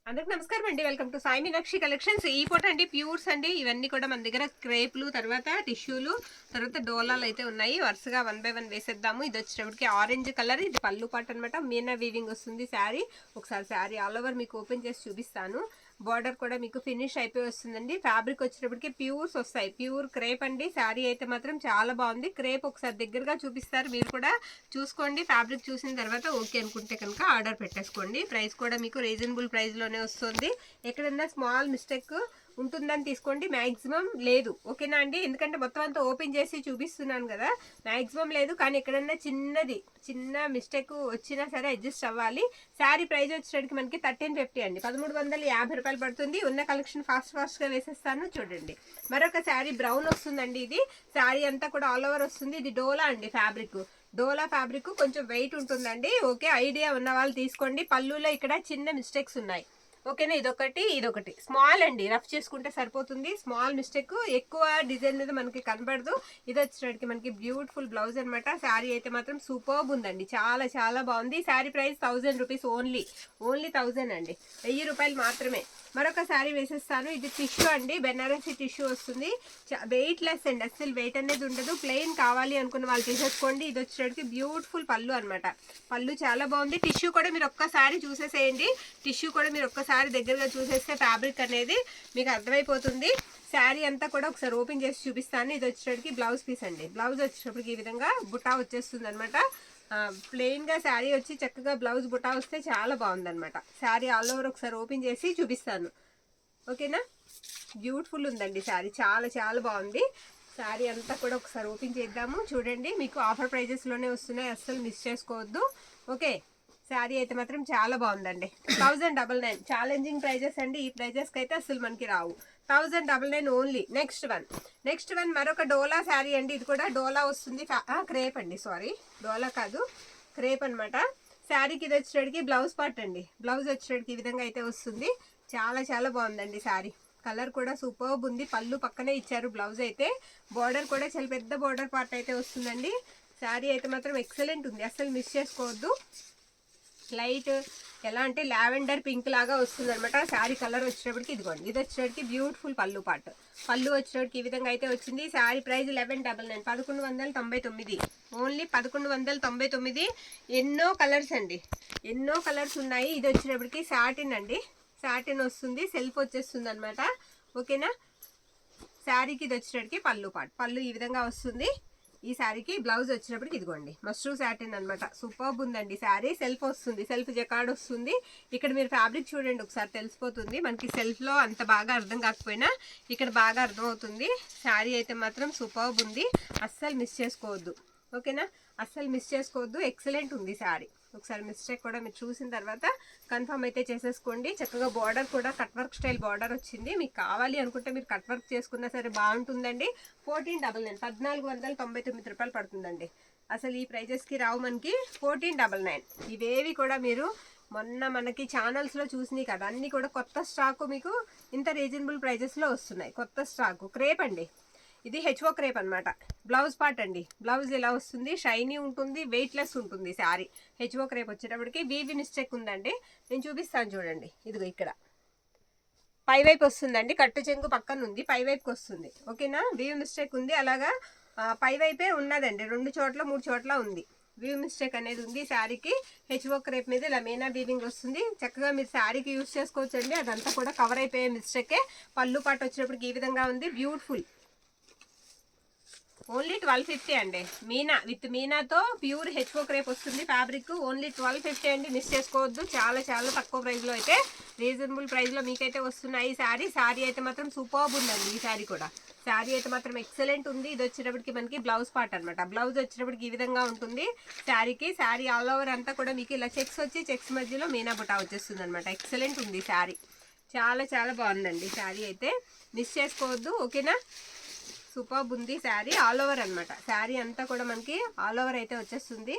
అందరికి నమస్కారం అండి. Welcome to Sai Meenakshi collections. ఈ ఫోటో అండి ప్యూర్స్ అండి. ఇవన్నీ కూడా మన దగ్గర క్రేప్లు, తర్వాత టిష్యూలు, తర్వాత డోలాలు అయితే ఉన్నాయి. వరుసగా 1 by 1 వేసేద్దాము. ఇది వచ్చేటప్పటికి ఆరెంజ్ కలర్, ఇది పళ్ళు పాట అనమాట. మీనా వీవింగ్ వస్తుంది శారీ. ఒకసారి శారీ ఆల్ ఓవర్ మీకు ఓపెన్ చేసి చూపిస్తాను. బార్డర్ కూడా మీకు ఫినిష్ అయిపోయి వస్తుందండి. ఫ్యాబ్రిక్ వచ్చేటప్పటికి ప్యూర్స్ వస్తాయి, ప్యూర్ క్రేప్ అండి. శారీ అయితే మాత్రం చాలా బాగుంది. క్రేప్ ఒకసారి దగ్గరగా చూపిస్తారు, మీరు కూడా చూసుకోండి. ఫ్యాబ్రిక్ చూసిన తర్వాత ఓకే అనుకుంటే కనుక ఆర్డర్ పెట్టేసుకోండి. ప్రైస్ కూడా మీకు రీజనబుల్ ప్రైస్లోనే వస్తుంది. ఎక్కడన్నా స్మాల్ మిస్టేక్ ఉంటుందని తీసుకోండి, మ్యాక్సిమం లేదు. ఓకేనా అండి? ఎందుకంటే మొత్తం అంతా ఓపెన్ చేసి చూపిస్తున్నాను కదా, మ్యాక్సిమం లేదు. కానీ ఎక్కడన్నా చిన్న మిస్టేక్ వచ్చినా సరే అడ్జస్ట్ అవ్వాలి. శారీ ప్రైస్ వచ్చేసరికి మనకి 1350 అండి, 1350 రూపాయలు పడుతుంది. ఉన్న కలెక్షన్ ఫాస్ట్గా వేసేస్తాను చూడండి. మరొక శారీ బ్రౌన్ వస్తుందండి. ఇది శారీ అంతా కూడా ఆల్ ఓవర్ వస్తుంది. ఇది డోలా అండి ఫ్యాబ్రిక్. డోలా ఫ్యాబ్రిక్ కొంచెం వెయిట్ ఉంటుందండి. ఓకే, ఐడియా ఉన్న వాళ్ళు తీసుకోండి. పళ్ళులో ఇక్కడ చిన్న మిస్టేక్స్ ఉన్నాయి. ఓకేనా? ఇదొకటి స్మాల్ అండి, రఫ్ చేసుకుంటే సరిపోతుంది. స్మాల్ మిస్టేక్, ఎక్కువ డిజైన్ మీద మనకి కనబడదు. ఇది వచ్చేటప్పటికి మనకి బ్యూటిఫుల్ బ్లౌజ్ అనమాట. శారీ అయితే మాత్రం సూపర్బ్ ఉందండి, చాలా బాగుంది. శారీ ప్రైస్ 1000 రూపీస్ ఓన్లీ 1000 అండి, 1000 రూపాయలు మాత్రమే. మరొక శారీ వేసేస్తాను. ఇది టిష్యూ అండి, బెనారసీ టిష్యూ వస్తుంది. వెయిట్ లెస్ అండి, అస్సలు వెయిట్ అనేది ఉండదు. ప్లెయిన్ కావాలి అనుకున్న వాళ్ళు తీసేసుకోండి. ఇది వచ్చేటప్పటికి బ్యూటిఫుల్ పళ్ళు అనమాట. పళ్ళు చాలా బాగుంది. టిష్యూ కూడా మీరు ఒక్కసారి చూసేసేయండి. టిష్యూ కూడా మీరు ఒక్కసారి దగ్గరగా చూసేస్తే ఫ్యాబ్రిక్ అనేది మీకు అర్థమైపోతుంది. శారీ అంతా కూడా ఒకసారి ఓపెన్ చేసి చూపిస్తాను. ఇది వచ్చేటప్పటికి బ్లౌజ్ పీస్ అండి. బ్లౌజ్ వచ్చేటప్పటికి ఈ విధంగా బుటా వచ్చేస్తుంది అనమాట. ప్లెయిన్గా శారీ వచ్చి చక్కగా బ్లౌజ్ బుటా వస్తే చాలా బాగుందనమాట. శారీ ఆల్ ఓవర్ ఒకసారి ఓపెన్ చేసి చూపిస్తాను. ఓకేనా? బ్యూటిఫుల్ ఉందండి శారీ, చాలా బాగుంది. శారీ అంతా కూడా ఒకసారి ఓపెన్ చేద్దాము చూడండి. మీకు ఆఫర్ ప్రైజెస్లోనే వస్తున్నాయి, అస్సలు మిస్ చేసుకోవద్దు. ఓకే, శారీ అయితే మాత్రం చాలా బాగుందండి. 1099 ఛాలెంజింగ్ ప్రైజెస్ అండి. ఈ ప్రైజెస్కి అయితే అసలు మనకి రావు. 1099 ఓన్లీ. నెక్స్ట్ వన్ మరొక డోలా శారీ అండి. ఇది కూడా డోలా వస్తుంది. క్రేప్ అండి, సారీ డోలా కాదు, క్రేప్ అనమాట. శారీకి ఇది వచ్చేటికి బ్లౌజ్ పార్ట్ అండి. బ్లౌజ్ వచ్చేటికి ఈ విధంగా అయితే వస్తుంది. చాలా బాగుందండి శారీ. కలర్ కూడా సూపర్బ్ ఉంది. పళ్ళు పక్కనే ఇచ్చారు. బ్లౌజ్ అయితే బార్డర్ కూడా చాలా పెద్ద బార్డర్ పార్ట్ అయితే వస్తుందండి. శారీ అయితే మాత్రం ఎక్సలెంట్ ఉంది, అస్సలు మిస్ చేసుకోవద్దు. లైట్ ఎలా అంటే లావెండర్ పింక్ లాగా వస్తుంది అనమాట. శారీ కలర్ వచ్చేటప్పటికి ఇదిగోండి. ఇది వచ్చేటప్పటికి బ్యూటిఫుల్ పళ్ళు పాటు. పళ్ళు వచ్చేటప్పటికి ఈ విధంగా అయితే వచ్చింది. Sari price 1199, 1199 only 1199. ఎన్నో కలర్స్ అండి, ఎన్నో కలర్స్ ఉన్నాయి. ఇది వచ్చేటప్పటికి సాటిన్ అండి, సాటిన్ వస్తుంది. సెల్ఫ్ వచ్చేస్తుంది అనమాట. ఓకేనా? శారీకి ఇది వచ్చేటప్పటికి పళ్ళు పాటు. పళ్ళు ఈ విధంగా వస్తుంది. ఈ శారీకి బ్లౌజ్ వచ్చినప్పటికి ఇదిగోండి మష్రూ సాటిన్ అనమాట. సూపర్బ్ ఉందండి శారీ. సెల్ఫ్ వస్తుంది, సెల్ఫ్ జకార్డ్ వస్తుంది. ఇక్కడ మీరు ఫ్యాబ్రిక్ చూడండి ఒకసారి తెలిసిపోతుంది. మనకి సెల్ఫ్లో అంత బాగా అర్థం కాకపోయినా ఇక్కడ బాగా అర్థమవుతుంది. శారీ అయితే మాత్రం సూపర్బ్ ఉంది, అస్సలు మిస్ చేసుకోవద్దు. ఓకేనా? అస్సలు మిస్ చేసుకోవద్దు. ఎక్సలెంట్ ఉంది శారీ. ఒకసారి మిస్టేక్ కూడా మీరు చూసిన తర్వాత కన్ఫర్మ్ అయితే చేసేసుకోండి. చక్కగా బార్డర్ కూడా కట్ వర్క్ స్టైల్ బార్డర్ వచ్చింది. మీకు కావాలి అనుకుంటే మీరు కట్ వర్క్ చేసుకున్నా సరే బాగుంటుందండి. 1499, 1499 రూపాయలు పడుతుందండి. అసలు ఈ ప్రైజెస్కి రావు మనకి. 1499. ఇవేవి కూడా మీరు మొన్న మనకి ఛానల్స్లో చూసినాయి కదా, అన్నీ కూడా కొత్త స్టాకు మీకు ఇంత రీజనబుల్ ప్రైజెస్లో వస్తున్నాయి. కొత్త స్టాకు క్రేప్ అండి. ఇది హెచ్ఓ క్రేప్ అనమాట. బ్లౌజ్ పార్ట్ అండి. బ్లౌజ్ ఇలా వస్తుంది, షైనీ ఉంటుంది, వెయిట్లెస్ ఉంటుంది శారీ. హెచ్ఓ క్రేప్ వచ్చేటప్పటికి వీవి మిస్టేక్ ఉందండి, నేను చూపిస్తాను చూడండి. ఇదిగో ఇక్కడ పై వైపు వస్తుందండి, కట్టు చెంగు పక్కన ఉంది, పై వైపుకి వస్తుంది. ఓకేనా? వీవి మిస్టేక్ ఉంది. అలాగా పై వైపే ఉన్నదండి, 2 చోట్ల 3 చోట్ల ఉంది. వీవ్ మిస్టేక్ అనేది ఉంది శారీకి. హెచ్ఓ క్రేప్ మీద ఇలా మీనా వీవింగ్ వస్తుంది. చక్కగా మీరు శారీకి యూజ్ చేసుకోవచ్చండి. అదంతా కూడా కవర్ అయిపోయే మిస్టేకే. పళ్ళు పాటు వచ్చేటప్పటికి ఈ విధంగా ఉంది. బ్యూటిఫుల్. ఓన్లీ 1250 అండి. మీనా విత్ మీనాతో ప్యూర్ హెచ్ఓ క్రేప్ వస్తుంది ఫ్యాబ్రిక్. ఓన్లీ 1250 అండి, మిస్ చేసుకోవద్దు. చాలా తక్కువ ప్రైస్లో అయితే, రీజనబుల్ ప్రైస్లో మీకైతే వస్తున్నాయి శారీ అయితే మాత్రం సూపర్బ్ ఉందండి. ఈ శారీ కూడా, శారీ అయితే మాత్రం ఎక్సలెంట్ ఉంది. ఇది వచ్చేటప్పటికి మనకి బ్లౌజ్ పార్ట్ అనమాట. బ్లౌజ్ వచ్చేటప్పటికి ఈ విధంగా ఉంటుంది శారీకి. శారీ ఆల్ ఓవర్ అంతా కూడా మీకు ఇలా చెక్స్ వచ్చి చెక్స్ మధ్యలో మీనా బుటా వచ్చేస్తుంది అనమాట. ఎక్సలెంట్ ఉంది శారీ. చాలా బాగుందండి శారీ అయితే, మిస్ చేసుకోవద్దు. ఓకేనా? సూపర్బ్ ఉంది శారీ. ఆల్ ఓవర్ అనమాట. శారీ అంతా కూడా మనకి ఆల్ ఓవర్ అయితే వచ్చేస్తుంది.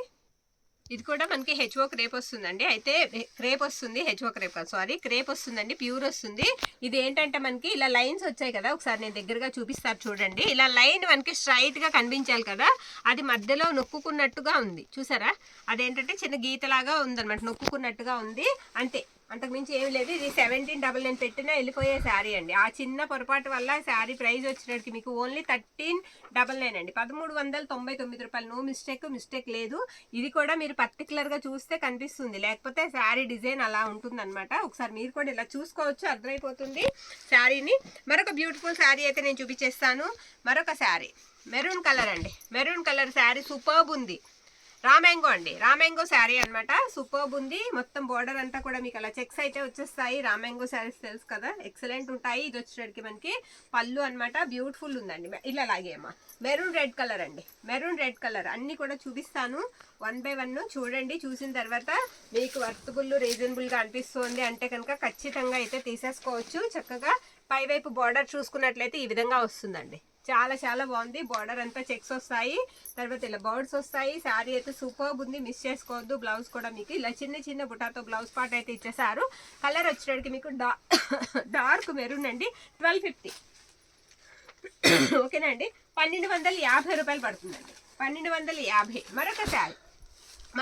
ఇది కూడా మనకి హెచ్ఓ క్రేప్ వస్తుందండి. అయితే క్రేప్ వస్తుంది, హెచ్ఓ క్రేప్ కాదు, సారీ క్రేప్ వస్తుందండి, ప్యూర్ వస్తుంది. ఇది ఏంటంటే మనకి ఇలా లైన్స్ వచ్చాయి కదా, ఒకసారి నేను దగ్గరగా చూపిస్తాను చూడండి. ఇలా లైన్ మనకి స్ట్రైట్గా కనిపించాలి కదా, అది మధ్యలో నొక్కుకున్నట్టుగా ఉంది చూసారా. అదేంటంటే చిన్న గీతలాగా ఉందన్నమాట, నొక్కుకున్నట్టుగా ఉంది అంతే. అంతకుమించి ఏమి లేదు. ఇది 1799 పెట్టినా వెళ్ళిపోయే శారీ అండి. ఆ చిన్న పొరపాటు వల్ల శారీ ప్రైస్ వచ్చినట్టుకి మీకు ఓన్లీ 1399 అండి, 1399 రూపాయలు. నో మిస్టేక్ లేదు. ఇది కూడా మీరు పర్టికులర్గా చూస్తే కనిపిస్తుంది, లేకపోతే శారీ డిజైన్ అలా ఉంటుంది అనమాట. ఒకసారి మీరు కూడా ఇలా చూసుకోవచ్చు, అర్థమైపోతుంది శారీని. మరొక బ్యూటిఫుల్ శారీ అయితే నేను చూపించేస్తాను. మరొక శారీ మెరూన్ కలర్ అండి. మెరూన్ కలర్ శారీ సూపర్బ్ ఉంది. రామ్యాంగో అండి, రామ్యాంగో శారీ అనమాట. సూపర్బ్ ఉంది. మొత్తం బోర్డర్ అంతా కూడా మీకు అలా చెక్స్ అయితే వచ్చేస్తాయి. రామ్యాంగో శారీస్ తెలుసు కదా, ఎక్సలెంట్ ఉంటాయి. ఇది వచ్చేటికి మనకి పళ్ళు అనమాట. బ్యూటిఫుల్ ఉందండి. ఇలా లాగేమ్మా. మెరూన్ రెడ్ కలర్ అండి, మెరూన్ రెడ్ కలర్. అన్ని కూడా చూపిస్తాను 1 by 1. చూడండి, చూసిన తర్వాత మీకు వర్తబుల్ రీజనబుల్గా అనిపిస్తుంది అంటే కనుక ఖచ్చితంగా అయితే తీసేసుకోవచ్చు. చక్కగా పైవైపు బోర్డర్ చూసుకున్నట్లయితే ఈ విధంగా వస్తుందండి. చాలా చాలా బాగుంది. బార్డర్ అంతా చెక్స్ వస్తాయి, తర్వాత ఇలా బర్డ్స్ వస్తాయి. శారీ అయితే సూపర్బ్ ఉంది, మిస్ చేసుకోవద్దు. బ్లౌజ్ కూడా మీకు ఇలా చిన్న చిన్న బుటాతో బ్లౌజ్ పార్ట్ అయితే ఇచ్చేసారు. కలర్ వచ్చేటికి మీకు డార్క్ మెరూన్ అండి. 1250 ఓకేనా అండి. 1250 రూపాయలు పడుతుందండి, 1250. మరొక శారీ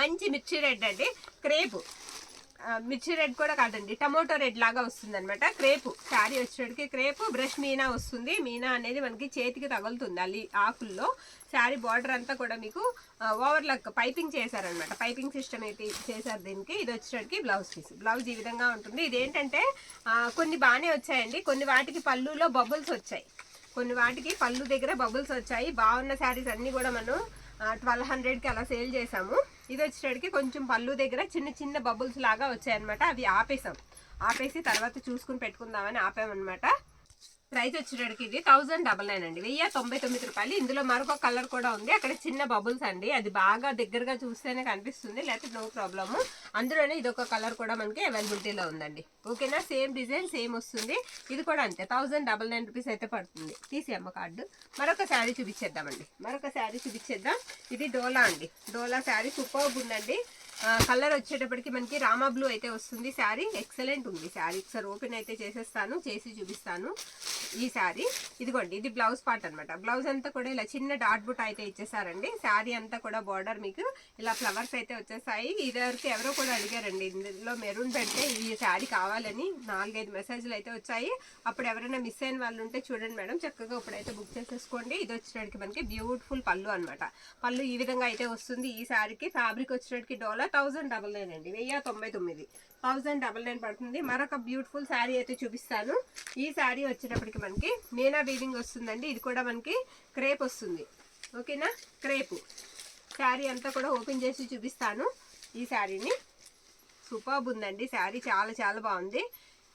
మంచి మిర్చి రెడ్ అండి, క్రేపు. మిర్చి రెడ్ కూడా కాదండి, టమోటో రెడ్ లాగా వస్తుంది అనమాట. క్రేపు శారీ వచ్చేటికి క్రేపు. బ్రష్ మీనా వస్తుంది. మీనా అనేది మనకి చేతికి తగులుతుంది అల్లి ఆకుల్లో. శారీ బార్డర్ అంతా కూడా మీకు ఓవర్లాక్ పైపింగ్ చేశారనమాట. పైపింగ్ సిస్టమ్ అయితే చేశారు దీనికి. ఇది వచ్చేటికి బ్లౌజ్ పీస్. బ్లౌజ్ ఈ విధంగా ఉంటుంది. ఇదేంటంటే కొన్ని బాగానే వచ్చాయండి, కొన్ని వాటికి పళ్ళులో బబుల్స్ వచ్చాయి, కొన్ని వాటికి పళ్ళు దగ్గర బబుల్స్ వచ్చాయి. బాగున్న శారీస్ అన్నీ కూడా మనం 1200కి అలా సేల్ చేసాము. ఇది వచ్చేటికి కొంచెం పళ్ళు దగ్గర చిన్న చిన్న బబుల్స్ లాగా వచ్చాయన్నమాట. అవి ఆపేసి తర్వాత చూసుకుని పెట్టుకుందామని ఆపామన్నమాట. ప్రైస్ వచ్చేటికి ఇది 1099 అండి, 1099 రూపాయలు. ఇందులో మరొక కలర్ కూడా ఉంది, అక్కడ చిన్న బబుల్స్ అండి. అది బాగా దగ్గరగా చూస్తేనే కనిపిస్తుంది, లేకపోతే నో ప్రాబ్లము. అందులోనే ఇదొక కలర్ కూడా మనకి అవైలబిలిటీలో ఉందండి. ఓకేనా, సేమ్ డిజైన్ సేమ్ వస్తుంది. ఇది కూడా అంతే 1099 రూపీస్ అయితే పడుతుంది. తీసేయమ్మ కార్డు. మరొక శారీ చూపించేద్దామండి, మరొక శారీ చూపించేద్దాం. ఇది డోలా అండి, డోలా శారీ సూపర్బ్ ఉందండి. కలర్ వచ్చేటప్పటికి మనకి రామా బ్లూ అయితే వస్తుంది. శారీ ఎక్సలెంట్ ఉంది. శారీ ఒకసారి ఓపెన్ అయితే చేసేస్తాను, చేసి చూపిస్తాను. ఈ శారీ ఇదిగోండి, ఇది బ్లౌజ్ పార్ట్ అనమాట. బ్లౌజ్ అంతా కూడా ఇలా చిన్న డాట్ బుట్ అయితే ఇచ్చేసారండి. శారీ అంతా కూడా బార్డర్ మీకు ఇలా ఫ్లవర్స్ అయితే వచ్చేసాయి. ఇదివరకు ఎవరో కూడా అడిగారండి, ఇందులో మెరూన్ పెడితే ఈ శారీ కావాలని 4-5 మెసేజ్లు అయితే వచ్చాయి. అప్పుడు ఎవరైనా మిస్ అయిన వాళ్ళు ఉంటే చూడండి మేడం, చక్కగా ఇప్పుడైతే బుక్ చేసేసుకోండి. ఇది వచ్చేటికి మనకి బ్యూటిఫుల్ పళ్ళు అనమాట. పళ్ళు ఈ విధంగా అయితే వస్తుంది. ఈ శారీకి ఫ్యాబ్రిక్ వచ్చేటికి డోలా 1099 అండి, 1099, 1099 పడుతుంది. మరొక బ్యూటిఫుల్ శారీ అయితే చూపిస్తాను. ఈ శారీ వచ్చేటప్పటికి మనకి మీనా వీవింగ్ వస్తుందండి. ఇది కూడా మనకి క్రేప్ వస్తుంది. ఓకేనా, క్రేపు శారీ అంతా కూడా ఓపెన్ చేసి చూపిస్తాను. ఈ శారీని సూపర్బ్ ఉందండి. శారీ చాలా చాలా బాగుంది.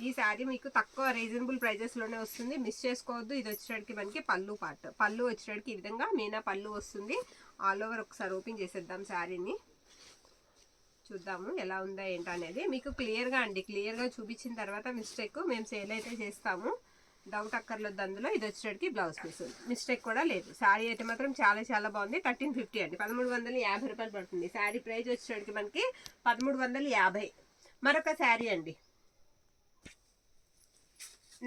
ఈ శారీ మీకు తక్కువ రీజనబుల్ ప్రైజెస్లోనే వస్తుంది, మిస్ చేసుకోవద్దు. ఇది వచ్చేటికి మనకి పళ్ళు పార్ట్. పళ్ళు వచ్చేటికి ఈ విధంగా మీనా పళ్ళు వస్తుంది. ఆల్ ఓవర్ ఒకసారి ఓపెన్ చేసేద్దాం శారీని, చూద్దాము ఎలా ఉందా ఏంటనేది. మీకు క్లియర్గా అండి, క్లియర్గా చూపించిన తర్వాత మిస్టేక్ మేము సేల్ అయితే చేస్తాము, డౌట్ అక్కర్లేదు అందులో. ఇది వచ్చేటికి బ్లౌజ్ పీస్, మిస్టేక్ కూడా లేదు. శారీ అయితే మాత్రం చాలా చాలా బాగుంది. 1350 అండి, 1350 రూపాయలు పడుతుంది. శారీ ప్రైస్ వచ్చేటికి మనకి 1350. మరొక శారీ అండి.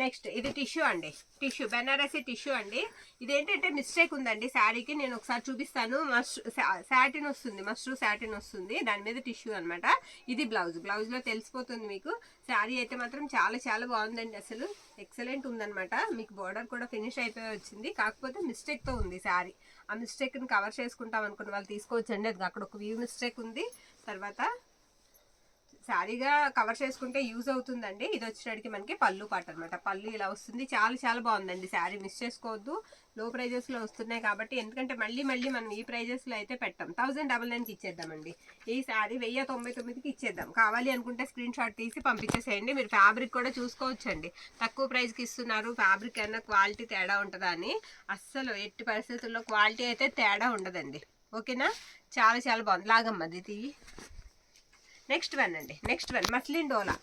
నెక్స్ట్ ఇది టిష్యూ అండి, టిష్యూ బెనారసీ టిష్యూ అండి. ఇదేంటంటే మిస్టేక్ ఉందండి శారీకి, నేను ఒకసారి చూపిస్తాను. సాటిన్ వస్తుంది, మస్ట్రూ సాటిన్ వస్తుంది, దాని మీద టిష్యూ అనమాట. ఇది బ్లౌజ్, బ్లౌజ్లో తెలిసిపోతుంది మీకు. శారీ అయితే మాత్రం చాలా చాలా బాగుందండి, అసలు ఎక్సలెంట్ ఉందనమాట. మీకు బార్డర్ కూడా ఫినిష్ అయిపోయి వచ్చింది, కాకపోతే మిస్టేక్తో ఉంది శారీ. ఆ మిస్టేక్ని కవర్ చేసుకుంటాం అనుకున్న వాళ్ళు తీసుకోవచ్చండి. అది అక్కడ ఒక వ్యూ మిస్టేక్ ఉంది, తర్వాత శారీగా కవర్ చేసుకుంటే యూజ్ అవుతుందండి. ఇది వచ్చేటికి మనకి పళ్ళు పాట అనమాట. పళ్ళు ఇలా వస్తుంది, చాలా చాలా బాగుందండి శారీ, మిస్ చేసుకోవద్దు. లో ప్రైజెస్లో వస్తున్నాయి కాబట్టి, ఎందుకంటే మళ్ళీ మనం ఈ ప్రైజెస్లో అయితే పెట్టాం. 1099కి ఇచ్చేద్దామండి. ఈ శారీ 1099కి ఇచ్చేద్దాం. కావాలి అనుకుంటే స్క్రీన్ షాట్ తీసి పంపించేసేయండి. మీరు ఫ్యాబ్రిక్ కూడా చూసుకోవచ్చండి, తక్కువ ప్రైస్కి ఇస్తున్నారు, ఫ్యాబ్రిక్ అయినా క్వాలిటీ తేడా ఉంటుందా అని. అస్సలు ఎట్టి పరిస్థితుల్లో క్వాలిటీ అయితే తేడా ఉండదండి. ఓకేనా, చాలా చాలా బాగుంది. లాగమ్మది ఇది. నెక్స్ట్ వన్ అండి, నెక్స్ట్ వన్ మస్లిన్ డోలా.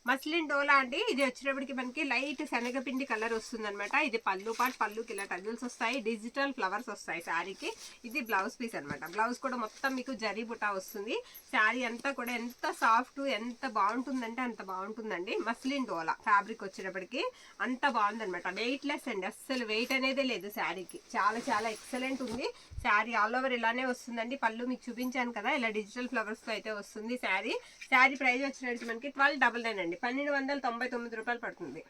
మస్లిన్ డోలా అండి. ఇది వచ్చేటప్పటికి మనకి లైట్ శనగపిండి కలర్ వస్తుంది అనమాట. ఇది పళ్ళు పాట్, పళ్ళుకి ఇలా టజిల్స్ వస్తాయి, డిజిటల్ ఫ్లవర్స్ వస్తాయి శారీకి. ఇది బ్లౌజ్ పీస్ అనమాట. బ్లౌజ్ కూడా మొత్తం మీకు జరీ బుటా వస్తుంది. శారీ అంతా కూడా ఎంత సాఫ్ట్, ఎంత బాగుంటుందంటే అంత బాగుంటుందండి. మస్లిన్ డోలా ఫ్యాబ్రిక్ వచ్చేటప్పటికి అంత బాగుందనమాట. వెయిట్లెస్ అండి, అస్సలు వెయిట్ అనేది లేదు శారీకి. చాలా చాలా ఎక్సలెంట్ ఉంది శారీ. ఆల్ ఓవర్ ఇలానే వస్తుందండి. పళ్ళు మీకు చూపించాను కదా, ఇలా డిజిటల్ ఫ్లవర్స్తో అయితే వస్తుంది శారీ. శారీ ప్రైస్ వచ్చేటప్పటికి మనకి 1299 అండి, 1299 రూపాయలు పడుతుంది.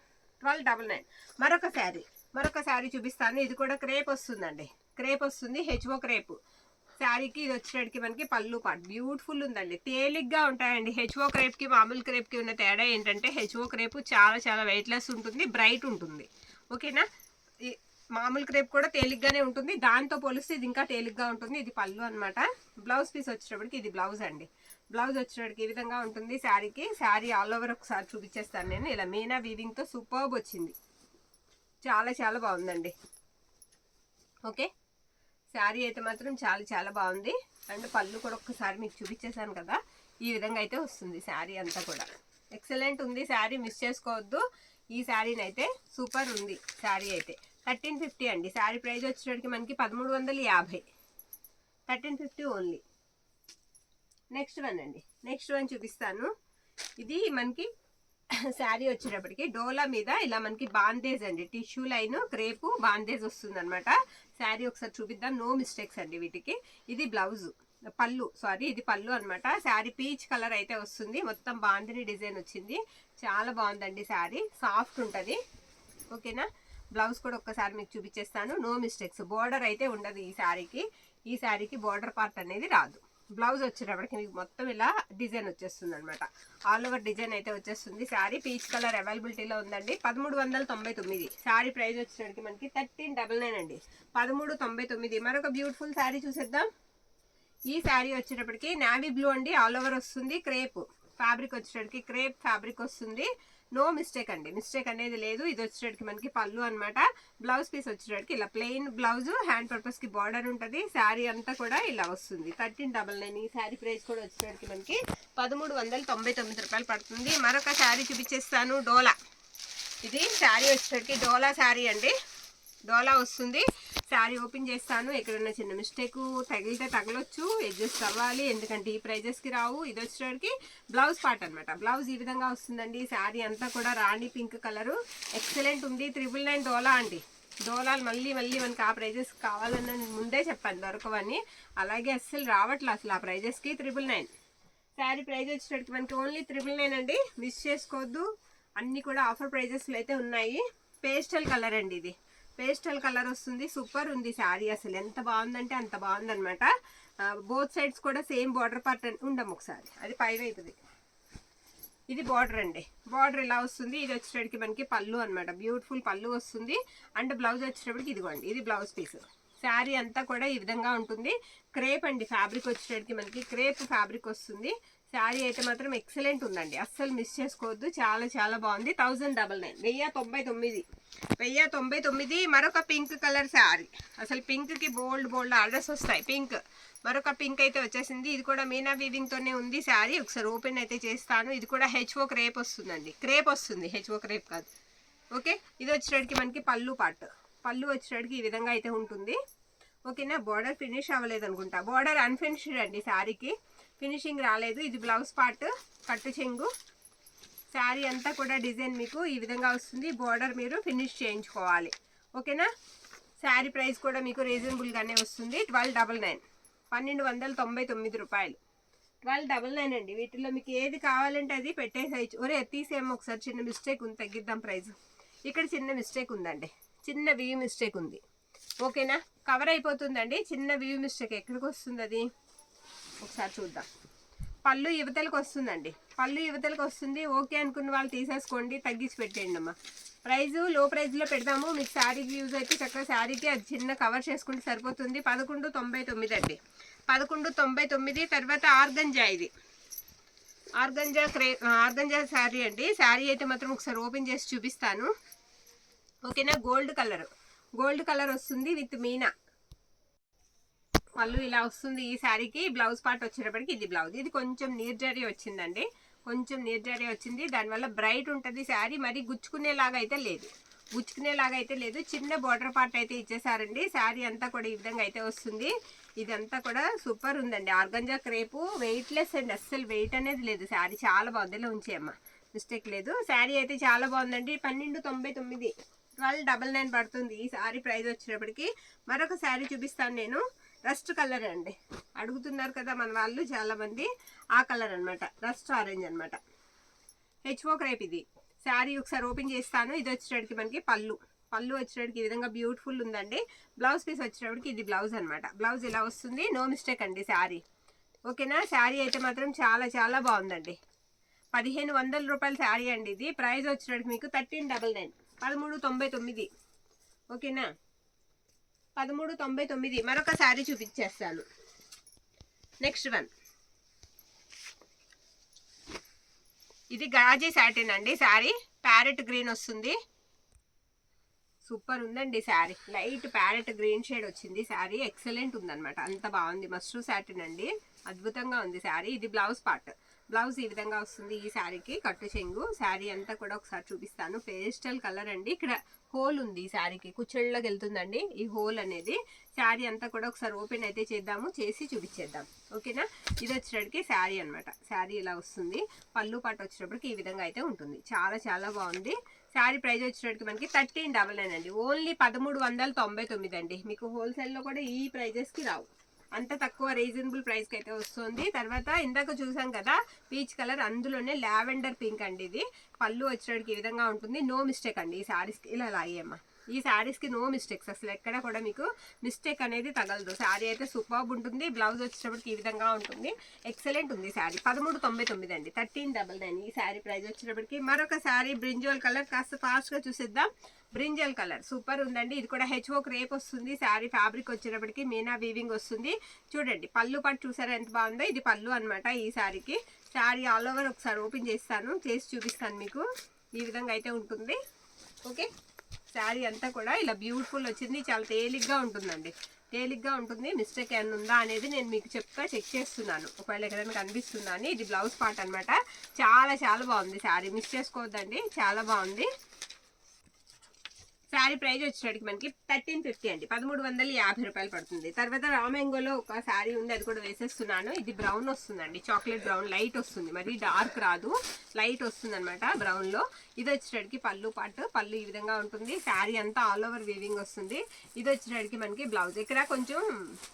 1299. మరొక శారీ చూపిస్తాను. ఇది కూడా క్రేప్ వస్తుందండి. క్రేప్ వస్తుంది, హెచ్ఓ క్రేప్ శారీకి. ఇది వచ్చేటికి మనకి పళ్ళు పాటు బ్యూటిఫుల్ ఉందండి. తేలిగ్గా ఉంటాయండి. హెచ్ఓ క్రేప్కి మామూలు క్రేప్కి ఉన్న తేడా ఏంటంటే హెచ్ఓ క్రేప్ చాలా చాలా వెయిట్లెస్ ఉంటుంది, బ్రైట్ ఉంటుంది. ఓకేనా. మామూలు క్రేప్ కూడా తేలిగ్గానే ఉంటుంది, దాంతో పోలిస్తే ఇది ఇంకా తేలిగ్గా ఉంటుంది. ఇది పళ్ళు అనమాట. బ్లౌజ్ పీస్ వచ్చేటప్పటికి ఇది బ్లౌజ్ అండి. బ్లౌజ్ వచ్చేటప్పటికి ఈ విధంగా ఉంటుంది శారీకి. శారీ ఆల్ ఓవర్ ఒకసారి చూపించేస్తాను నేను. ఇలా మీనా వీవింగ్తో సూపర్బ్ వచ్చింది, చాలా చాలా బాగుందండి. ఓకే, శారీ అయితే మాత్రం చాలా చాలా బాగుంది. అండ్ పళ్ళు కూడా ఒక్కసారి మీకు చూపించేశాను కదా, ఈ విధంగా అయితే వస్తుంది శారీ అంతా కూడా. ఎక్సలెంట్ ఉంది శారీ, మిస్ చేసుకోవద్దు. ఈ శారీని అయితే సూపర్ ఉంది శారీ అయితే. 1350 అండి శారీ ప్రైస్ వచ్చేటికి మనకి 1350. 1350 ఓన్లీ. నెక్స్ట్ వన్ అండి, నెక్స్ట్ వన్ చూపిస్తాను. ఇది మనకి శారీ వచ్చేటప్పటికి డోలా మీద ఇలా మనకి బాందేజ్ అండి, టిష్యూ లైన్ క్రేపు బాందేజ్ వస్తుంది అనమాట. శారీ ఒకసారి చూపిద్దాం, నో మిస్టేక్స్ అండి వీటికి. ఇది బ్లౌజ్, పళ్ళు సారీ ఇది పళ్ళు అనమాట. శారీ పీచ్ కలర్ అయితే వస్తుంది, మొత్తం బాందిని డిజైన్ వచ్చింది, చాలా బాగుందండి శారీ, సాఫ్ట్ ఉంటుంది. ఓకేనా. బ్లౌజ్ కూడా ఒక్కసారి మీకు చూపించేస్తాను, నో మిస్టేక్స్. బోర్డర్ అయితే ఉండదు ఈ శారీకి. ఈ శారీకి బోర్డర్ పార్ట్ అనేది రాదు. బ్లౌజ్ వచ్చేటప్పటికి మీకు మొత్తం ఇలా డిజైన్ వచ్చేస్తుంది అనమాట. ఆల్ ఓవర్ డిజైన్ అయితే వచ్చేస్తుంది. శారీ పీచ్ కలర్ అవైలబిలిటీలో ఉందండి. 1399. శారీ ప్రైస్ వచ్చేటప్పటికి మనకి 1399 అండి. 1399. మరొక బ్యూటిఫుల్ శారీ చూసేద్దాం. ఈ శారీ వచ్చేటప్పటికి నావీ బ్లూ అండి, ఆల్ ఓవర్ వస్తుంది. క్రేప్ ఫ్యాబ్రిక్ వచ్చేటప్పటికి క్రేప్ ఫ్యాబ్రిక్ వస్తుంది. నో మిస్టేక్ అండి, మిస్టేక్ అనేది లేదు. ఇది వచ్చేటప్పటికి మనకి పళ్ళు అనమాట. బ్లౌజ్ పీస్ వచ్చేటప్పటికి ఇలా ప్లెయిన్ బ్లౌజ్, హ్యాండ్ పర్పస్ కి బార్డర్ ఉంటుంది. శారీ అంతా కూడా ఇలా వస్తుంది. 1399. ఈ శారీ ప్రైస్ కూడా వచ్చేటప్పటికి మనకి 1399 రూపాయలు పడుతుంది. మరొక శారీ చూపించేస్తాను, డోలా. ఇది శారీ వచ్చేటప్పటికి డోలా శారీ అండి, డోలా వస్తుంది. శారీ ఓపెన్ చేస్తాను. ఎక్కడన్నా చిన్న మిస్టేక్ తగిలితే తగలొచ్చు, అడ్జస్ట్ అవ్వాలి, ఎందుకంటే ఈ ప్రైజెస్కి రావు. ఇది వచ్చేటప్పటికి బ్లౌజ్ పార్ట్ అనమాట. బ్లౌజ్ ఈ విధంగా వస్తుందండి. శారీ అంతా కూడా రాణి పింక్ కలరు, ఎక్సలెంట్ ఉంది. 999 డోలా అండి. డోలాలు మళ్ళీ మనకి ఆ ప్రైజెస్ కావాలన్న ముందే చెప్పాను, దొరకవని. అలాగే అస్సలు రావట్లే అసలు ఆ ప్రైజెస్కి. 999. శారీ ప్రైజ్ వచ్చేటప్పటికి మనకి ఓన్లీ 999 అండి, మిస్ చేసుకోవద్దు. అన్నీ కూడా ఆఫర్ ప్రైజెస్లో అయితే ఉన్నాయి. పేస్టల్ కలర్ అండి, ఇది పేస్టల్ కలర్ వస్తుంది. సూపర్ ఉంది శారీ, అసలు ఎంత బాగుందంటే అంత బాగుందనమాట. బోత్ సైడ్స్ కూడా సేమ్ బార్డర్ పార్ట్ ఉండము ఒకసారి, అది పై వైపుది. ఇది బార్డర్ అండి, బార్డర్ ఇలా వస్తుంది. ఇది వచ్చేటప్పటికి మనకి పళ్ళు అనమాట, బ్యూటిఫుల్ పళ్ళు వస్తుంది. అండ్ బ్లౌజ్ వచ్చేటప్పటికి ఇదిగోండి, ఇది బ్లౌజ్ పీస్. శారీ అంతా కూడా ఈ విధంగా ఉంటుంది. క్రేప్ అండి ఫ్యాబ్రిక్ వచ్చేటప్పటికి మనకి క్రేప్ ఫ్యాబ్రిక్ వస్తుంది. శారీ అయితే మాత్రం ఎక్సలెంట్ ఉందండి, అస్సలు మిస్ చేసుకోవద్దు, చాలా చాలా బాగుంది. 1099. 1099. మరొక పింక్ కలర్ శారీ, అసలు పింక్కి బోల్డ్ ఆర్డర్స్ వస్తాయి. పింక్, మరొక పింక్ అయితే వచ్చేసింది. ఇది కూడా మీనా వీవింగ్తోనే ఉంది శారీ. ఒకసారి ఓపెన్ అయితే చేస్తాను. ఇది కూడా హెచ్ఓ క్రేప్ వస్తుందండి, క్రేప్ వస్తుంది, హెచ్ఓ క్రేప్ కాదు. ఓకే, ఇది వచ్చేటప్పటికి మనకి పళ్ళు పార్ట్. పళ్ళు వచ్చేటప్పటికి ఈ విధంగా అయితే ఉంటుంది. ఓకేనా. బార్డర్ ఫినిష్ అవ్వలేదు అనుకుంటా, బార్డర్ అన్ఫినిష్డ్ అండి, శారీకి ఫినిషింగ్ రాలేదు. ఇది బ్లౌజ్ పార్ట్, కట్టు చెంగు. శారీ అంతా కూడా డిజైన్ మీకు ఈ విధంగా వస్తుంది. బార్డర్ మీరు ఫినిష్ చేయించుకోవాలి. ఓకేనా. శారీ ప్రైస్ కూడా మీకు రీజనబుల్గానే వస్తుంది. 1299. 1299 రూపాయలు. 1299 అండి. వీటిలో మీకు ఏది కావాలంటే అది పెట్టేసేయచ్చు. ఒరే తీసేమో ఒకసారి, చిన్న మిస్టేక్ ఉంది, తగ్గిద్దాం ప్రైస్. ఇక్కడ చిన్న మిస్టేక్ ఉందండి, చిన్న వ్యూ మిస్టేక్ ఉంది. ఓకేనా, కవర్ అయిపోతుందండి. చిన్న వ్యూ మిస్టేక్ ఎక్కడికి వస్తుంది అది ఒకసారి చూద్దాం. పళ్ళు యువతలకు వస్తుందండి, పళ్ళు యువతలకు వస్తుంది. ఓకే అనుకున్న వాళ్ళు తీసేసుకోండి, తగ్గించి పెట్టేయండి అమ్మా. ప్రైజు లో ప్రైజ్లో పెడదాము. మీకు శారీకి యూజ్ అయితే చక్కగా శారీకి అది చిన్న కవర్ చేసుకుంటే సరిపోతుంది. 1199 అండి, 1199. తర్వాత ఆర్గంజా, ఇది ఆర్గంజా శారీ అండి. శారీ అయితే మాత్రం ఒకసారి ఓపెన్ చేసి చూపిస్తాను. ఓకేనా. గోల్డ్ కలర్ వస్తుంది విత్ మీనా. పళ్ళు ఇలా వస్తుంది ఈ శారీకి. బ్లౌజ్ పార్ట్ వచ్చేటప్పటికి ఇది బ్లౌజ్. ఇది కొంచెం నీర్ జరీ వచ్చిందండి, కొంచెం నీర్ జరీ వచ్చింది, దానివల్ల బ్రైట్ ఉంటుంది శారీ. మరి గుచ్చుకునేలాగా అయితే లేదు, చిన్న బార్డర్ పార్ట్ అయితే ఇచ్చేసారండి. శారీ అంతా కూడా ఈ విధంగా అయితే వస్తుంది. ఇదంతా కూడా సూపర్ ఉందండి. ఆర్గంజా క్రేపు, వెయిట్లెస్ అండి, అస్సలు వెయిట్ అనేది లేదు. శారీ చాలా బాగుంది, ఇలా ఉంచేయమ్మా, మిస్టేక్ లేదు. శారీ అయితే చాలా బాగుందండి. 1299. 1299 పడుతుంది ఈ శారీ ప్రైస్ వచ్చేటప్పటికి. మరొక శారీ చూపిస్తాను నేను, రస్ట్ కలర్ అండి. అడుగుతున్నారు కదా మన వాళ్ళు చాలా మంది, ఆ కలర్ అనమాట, రస్ట్ ఆరెంజ్ అనమాట. హెచ్ఓ క్రేప్ ఇది శారీ ఒకసారి ఓపెన్ చేస్తాను. ఇది వచ్చేటప్పటికి మనకి పళ్ళు వచ్చేటప్పటికి ఈ విధంగా బ్యూటిఫుల్ ఉందండి. బ్లౌజ్ పీస్ వచ్చేటప్పటికి ఇది బ్లౌజ్ అనమాట. బ్లౌజ్ ఇలా వస్తుంది, నో మిస్టేక్ అండి శారీ. ఓకేనా, శారీ అయితే మాత్రం చాలా చాలా బాగుందండి. 1500 రూపాయల శారీ అండి ఇది. ప్రైస్ వచ్చేటప్పటికి మీకు 1399, 1399. ఓకేనా, 1399. మరొక శారీ చూపించేస్తాను. నెక్స్ట్ వన్, ఇది గాజీ సాటిన్ అండి. శారీ ప్యారెట్ గ్రీన్ వస్తుంది. సూపర్ ఉందండి sari. Light parrot green shade వచ్చింది శారీ. ఎక్సలెంట్ ఉందన్నమాట, అంత బాగుంది. మస్ట్రూ సాటిన్ అండి, అద్భుతంగా ఉంది శారీ. ఇది బ్లౌజ్ పార్ట్. బ్లౌజ్ ఈ విధంగా వస్తుంది ఈ శారీకి, కట్టు చెంగు. శారీ అంతా కూడా ఒకసారి చూపిస్తాను. పేస్టల్ కలర్ అండి. ఇక్కడ హోల్ ఉంది ఈ శారీకి, కుచ్చెళ్ళకి వెళ్తుందండి ఈ హోల్ అనేది. శారీ అంతా కూడా ఒకసారి ఓపెన్ అయితే చేద్దాము, చేసి చూపించేద్దాం. ఓకేనా, ఇది వచ్చేటప్పటికి శారీ అనమాట. శారీ ఇలా వస్తుంది. పళ్ళు పాటు వచ్చేటప్పటికి ఈ విధంగా అయితే ఉంటుంది. చాలా చాలా బాగుంది. శారీ ప్రైస్ వచ్చేటప్పటికి మనకి 1399 అండి. ఓన్లీ 1399 అండి. మీకు హోల్సేల్లో కూడా ఈ ప్రైజెస్కి రావు, అంత తక్కువ రీజనబుల్ ప్రైస్కి అయితే వస్తుంది. తర్వాత ఇందాక చూసాం కదా పీచ్ కలర్, అందులోనే లావెండర్ పింక్ అండి. ఇది పళ్ళు వచ్చేటప్పటికి ఈ విధంగా ఉంటుంది. నో మిస్టేక్ అండి ఈ శారీస్కి. ఇలా లాగేమ్మా, ఈ శారీస్కి నో మిస్టేక్స్, అసలు ఎక్కడ కూడా మీకు మిస్టేక్ అనేది తగలదు. శారీ అయితే సూపర్బ్ ఉంటుంది. బ్లౌజ్ వచ్చేటప్పటికి ఈ విధంగా ఉంటుంది. ఎక్సలెంట్ ఉంది శారీ. 1399 అండి, 1399 ఈ శారీ ప్రైస్ వచ్చేటప్పటికి. మరొక శారీ బ్రింజోల్ కలర్, కాస్త ఫాస్ట్గా చూసేద్దాం. బ్రింజల్ కలర్ సూపర్ ఉందండి. ఇది కూడా హెచ్ఓ క్రేప్ వస్తుంది. శారీ ఫ్యాబ్రిక్ వచ్చేటప్పటికి మీనా వీవింగ్ వస్తుంది. చూడండి పళ్ళు పట్టు చూసారా ఎంత బాగుందో. ఇది పళ్ళు అనమాట ఈ శారీకి. శారీ ఆల్ ఓవర్ ఒకసారి ఓపెన్ చేస్తాను, చేసి చూపిస్తాను మీకు. ఈ విధంగా అయితే ఉంటుంది. ఓకే, శారీ అంతా కూడా ఇలా బ్యూటిఫుల్ వచ్చింది. చాలా తేలిగ్గా ఉంటుందండి, తేలిగ్గా ఉంటుంది. మిస్టేక్ ఏమైనా ఉందా అనేది నేను మీకు చెక్ చేస్తున్నాను, ఒకవేళ ఎక్కడైనా కనిపిస్తున్నాను. ఇది బ్లౌజ్ పార్ట్ అనమాట. చాలా చాలా బాగుంది శారీ, మిస్ చేసుకోవద్దండి, చాలా బాగుంది. శారీ ప్రైస్ వచ్చేటప్పటికి మనకి 1350 అండి, 1350 రూపాయలు పడుతుంది. తర్వాత రామ్యాంగోలో ఒక శారీ ఉంది, అది కూడా వేసేస్తున్నాను. ఇది బ్రౌన్ వస్తుందండి, చాక్లెట్ బ్రౌన్, లైట్ వస్తుంది, మరి డార్క్ రాదు, లైట్ వస్తుంది అనమాట బ్రౌన్లో. ఇది వచ్చేటప్పటికి పళ్ళు పాటు, పళ్ళు ఈ విధంగా ఉంటుంది. శారీ అంతా ఆల్ ఓవర్ వీవింగ్ వస్తుంది. ఇది వచ్చేటప్పటికి మనకి బ్లౌజ్. ఇక్కడ కొంచెం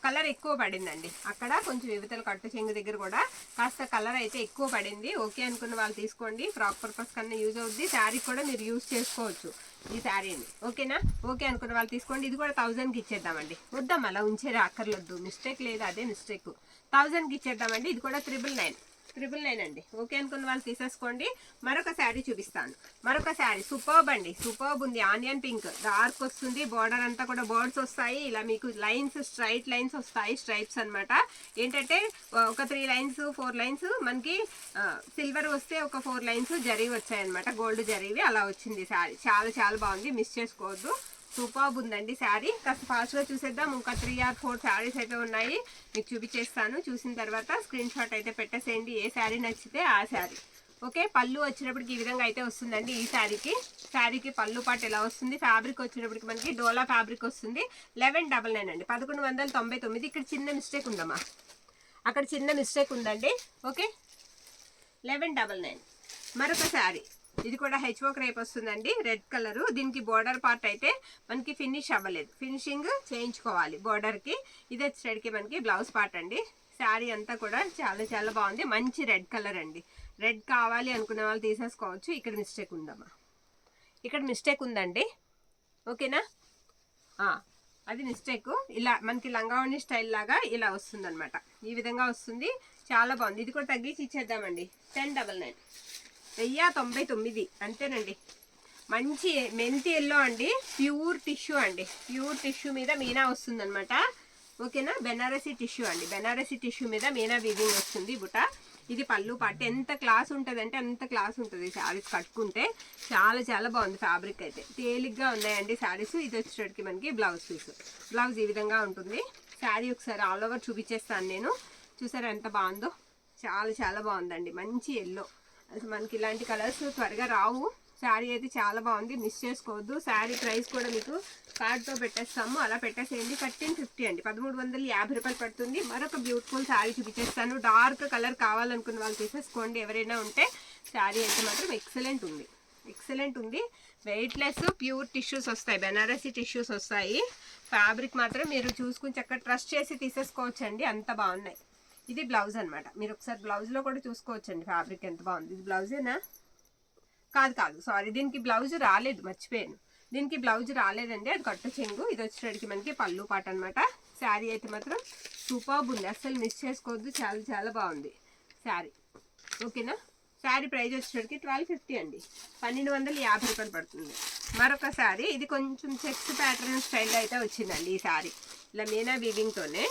కలర్ ఎక్కువ పడిందండి, అక్కడ కొంచెం యువతల కట్టు చెంగు దగ్గర కూడా కాస్త కలర్ అయితే ఎక్కువ పడింది. ఓకే అనుకున్న వాళ్ళు తీసుకోండి, ఫ్రాక్ పర్పస్ కన్నా యూజ్ అవుద్ది. శారీ కూడా మీరు యూజ్ చేసుకోవచ్చు ఈ శారీని. ఓకేనా, ఓకే అనుకున్న వాళ్ళు తీసుకోండి. ఇది కూడా 1000కి ఇచ్చేద్దామండి. వద్దాం అలా ఉంచేరా, అక్కర్లొద్దు, మిస్టేక్ లేదు, అదే మిస్టేక్. 1000కి ఇచ్చేద్దామండి. ఇది కూడా 999 అండి. ఓకే అనుకున్న వాళ్ళు తీసేసుకోండి. మరొక శారీ చూపిస్తాను. మరొక శారీ సూపర్బ్ అండి, సూపర్బ్ ఉంది. ఆనియన్ పింక్ డార్క్ వస్తుంది. బార్డర్ అంతా కూడా బర్డ్స్ వస్తాయి. ఇలా మీకు లైన్స్, స్ట్రైట్ లైన్స్ వస్తాయి, స్ట్రైప్స్ అనమాట. ఏంటంటే ఒక 3 లైన్స్ 4 లైన్స్ మనకి సిల్వర్ వస్తే, ఒక 4 లైన్స్ జరీ వచ్చాయన్నమాట, గోల్డ్ జరీవి. అలా వచ్చింది శారీ. చాలా చాలా బాగుంది, మిస్ చేసుకోవద్దు. సూపర్బ్ ఉందండి శారీ. కాస్త ఫాస్ట్గా చూసేద్దాం. ఇంకా 3 or 4 శారీస్ అయితే ఉన్నాయి, మీకు చూపించేస్తాను. చూసిన తర్వాత స్క్రీన్ షాట్ అయితే పెట్టేసేయండి, ఏ శారీ నచ్చితే ఆ శారీ. ఓకే, పళ్ళు వచ్చేటప్పటికి ఈ విధంగా అయితే వస్తుందండి ఈ శారీకి పళ్ళు పాటు ఎలా వస్తుంది. ఫ్యాబ్రిక్ వచ్చేటప్పటికి మనకి డోలా ఫ్యాబ్రిక్ వస్తుంది. 1199 అండి, 1199. ఇక్కడ చిన్న మిస్టేక్ ఉందమ్మా, అక్కడ చిన్న మిస్టేక్ ఉందండి. ఓకే, 1199. మరొక శారీ, ఇది కూడా హెచ్ఓ క్రేప్ వస్తుందండి, రెడ్ కలర్. దీనికి బోర్డర్ పార్ట్ అయితే మనకి ఫినిష్ అవ్వలేదు, ఫినిషింగ్ చేయించుకోవాలి బోర్డర్కి. ఇది వచ్చేసరికి మనకి బ్లౌజ్ పార్ట్ అండి. శారీ అంతా కూడా చాలా చాలా బాగుంది. మంచి రెడ్ కలర్ అండి. రెడ్ కావాలి అనుకునే వాళ్ళు తీసేసుకోవచ్చు. ఇక్కడ మిస్టేక్ ఉందమ్మా, ఇక్కడ మిస్టేక్ ఉందండి. ఓకేనా, అది మిస్టేక్. ఇలా మనకి లంగావణి స్టైల్ లాగా ఇలా వస్తుంది అనమాట, ఈ విధంగా వస్తుంది. చాలా బాగుంది. ఇది కూడా తగ్గించి ఇచ్చేద్దామండి, 1099, 1099 అంతేనండి. మంచి మెంతి ఎల్లో అండి, ప్యూర్ టిష్యూ అండి, ప్యూర్ టిష్యూ మీద మీనా వస్తుంది అనమాట. ఓకేనా, బెనారసీ టిష్యూ అండి, బెనారసీ టిష్యూ మీద మీనా వీవింగ్ వస్తుంది బుట్ట. ఇది పళ్ళు పాటు. ఎంత క్లాస్ ఉంటుంది అంటే అంత క్లాస్ ఉంటుంది శారీస్ కట్టుకుంటే. చాలా చాలా బాగుంది ఫ్యాబ్రిక్ అయితే, తేలిగ్గా ఉన్నాయండి శారీస్. ఇది వచ్చేటప్పటికి మనకి బ్లౌజ్ పీస్. బ్లౌజ్ ఈ విధంగా ఉంటుంది. శారీ ఒకసారి ఆల్ ఓవర్ చూపించేస్తాను నేను. చూసారా ఎంత బాగుందో, చాలా చాలా బాగుందండి. మంచి ఎల్లో, అసలు మనకి ఇలాంటి కలర్స్ త్వరగా రావు. శారీ అయితే చాలా బాగుంది, మిస్ చేసుకోవద్దు. శారీ ప్రైస్ కూడా మీకు కార్డ్తో పెట్టేస్తాము, అలా పెట్టేసేయండి. 1350 అండి, 1350 రూపాయలు పడుతుంది. మరొక బ్యూటిఫుల్ శారీ చూపించేస్తాను. డార్క్ కలర్ కావాలనుకున్న వాళ్ళు తీసేసుకోండి ఎవరైనా ఉంటే. శారీ అయితే మాత్రం ఎక్సలెంట్ ఉంది, ఎక్సలెంట్ ఉంది. వెయిట్లెస్ ప్యూర్ టిష్యూస్ వస్తాయి, బెనారసీ టిష్యూస్ వస్తాయి. ఫ్యాబ్రిక్ మాత్రం మీరు చూసుకుని చక్కగా ట్రస్ట్ చేసి తీసేసుకోవచ్చండి, అంత బాగున్నాయి. ఇది బ్లౌజ్ అనమాట. మీరు ఒకసారి బ్లౌజ్లో కూడా చూసుకోవచ్చండి ఫ్యాబ్రిక్ ఎంత బాగుంది. ఇది బ్లౌజేనా? కాదు సారీ, దీనికి బ్లౌజ్ రాలేదు, మర్చిపోయాను. దీనికి బ్లౌజ్ రాలేదండి, అది కట్టు చెంగు. ఇది వచ్చేటికి మనకి పళ్ళు పాట అనమాట. శారీ అయితే మాత్రం సూపర్బ్ ఉంది, అస్సలు మిస్ చేసుకోవద్దు, చాలా చాలా బాగుంది శారీ. ఓకేనా. శారీ ప్రైస్ వచ్చేటికి 1250 అండి, 1250 రూపాయలు పడుతుంది. మరొక శారీ, ఇది కొంచెం చెక్స్ ప్యాటర్న్ స్టైల్లో అయితే వచ్చిందండి. ఈ శారీ ఇలా మీనా వీవింగ్తోనే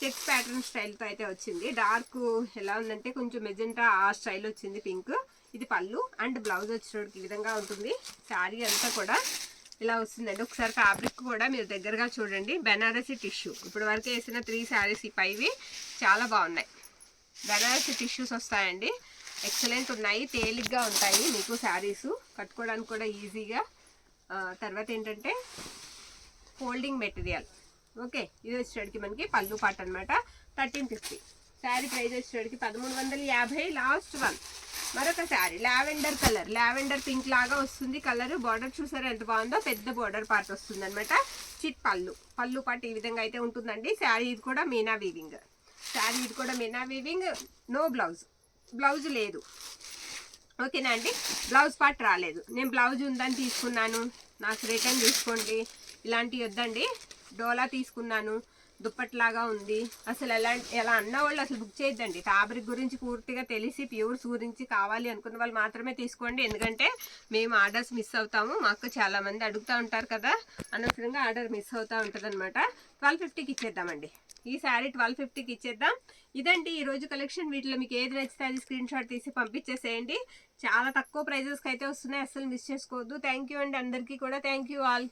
చెక్స్ ప్యాటర్న్ స్టైల్తో అయితే వచ్చింది. డార్క్ ఎలా ఉందంటే కొంచెం మెజెంటా ఆ స్టైల్ వచ్చింది, పింక్. ఇది పళ్ళు అండ్ బ్లౌజ్ వచ్చేటికి ఈ విధంగా ఉంటుంది. శారీ అంతా కూడా ఇలా వస్తుందండి. ఒకసారి ఫ్యాబ్రిక్ కూడా మీరు దగ్గరగా చూడండి. బెనారసీ టిష్యూ, ఇప్పుడు వరకు వేసిన 3 శారీస్ పైవి చాలా బాగున్నాయి. బెనారసీ టిష్యూస్ వస్తాయండి, ఎక్సలెంట్ ఉన్నాయి, తేలిగ్గా ఉంటాయి మీకు శారీస్ కట్టుకోవడానికి కూడా ఈజీగా. తర్వాత ఏంటంటే ఫోల్డింగ్ మెటీరియల్. ఓకే, ఇది వచ్చేటికి మనకి పళ్ళు పాట అనమాట. 1350. శారీ ప్రైస్ వచ్చేటికి 1350, లాస్ట్ వన్. మరొక sari lavender colour, lavender pink లాగా వస్తుంది కలర్. బార్డర్ చూసారా ఎంత బాగుందో, పెద్ద బార్డర్ పార్ట్ వస్తుంది అనమాట. చిట్ పళ్ళు పార్ట్ ఈ విధంగా అయితే ఉంటుందండి. శారీ ఇది కూడా మీనా వీవింగ్, శారీ ఇది కూడా మీనా వీవింగ్. నో బ్లౌజ్ లేదు. ఓకేనా అండి, బ్లౌజ్ పార్ట్ రాలేదు. నేను బ్లౌజ్ ఉందని తీసుకున్నాను, నాకు రిటర్న్ తీసుకోండి, ఇలాంటివి వద్దండి. డోలా తీసుకున్నాను, దుప్పట్లాగా ఉంది, అసలు ఎలా అన్న వాళ్ళు అసలు బుక్ చేయొద్దండి. ఫ్యాబ్రిక్ గురించి పూర్తిగా తెలిసి ప్యూర్స్ గురించి కావాలి అనుకున్న వాళ్ళు మాత్రమే తీసుకోండి. ఎందుకంటే మేము ఆర్డర్స్ మిస్ అవుతాము, మాకు చాలా మంది అడుగుతూ ఉంటారు కదా, అనవసరంగా ఆర్డర్ మిస్ అవుతూ ఉంటుంది అనమాట. 1250కి ఇచ్చేద్దామండి, ఈ శారీ 1250కి ఇచ్చేద్దాం. ఇదండి ఈరోజు కలెక్షన్. వీటిలో మీకు ఏది నచ్చితే అది స్క్రీన్ షాట్ తీసి పంపించేసేయండి. చాలా తక్కువ ప్రైజెస్కి అయితే వస్తున్నాయి, అసలు మిస్ చేసుకోవద్దు. థ్యాంక్ యూ అండి అందరికీ కూడా, థ్యాంక్ యూ ఆల్.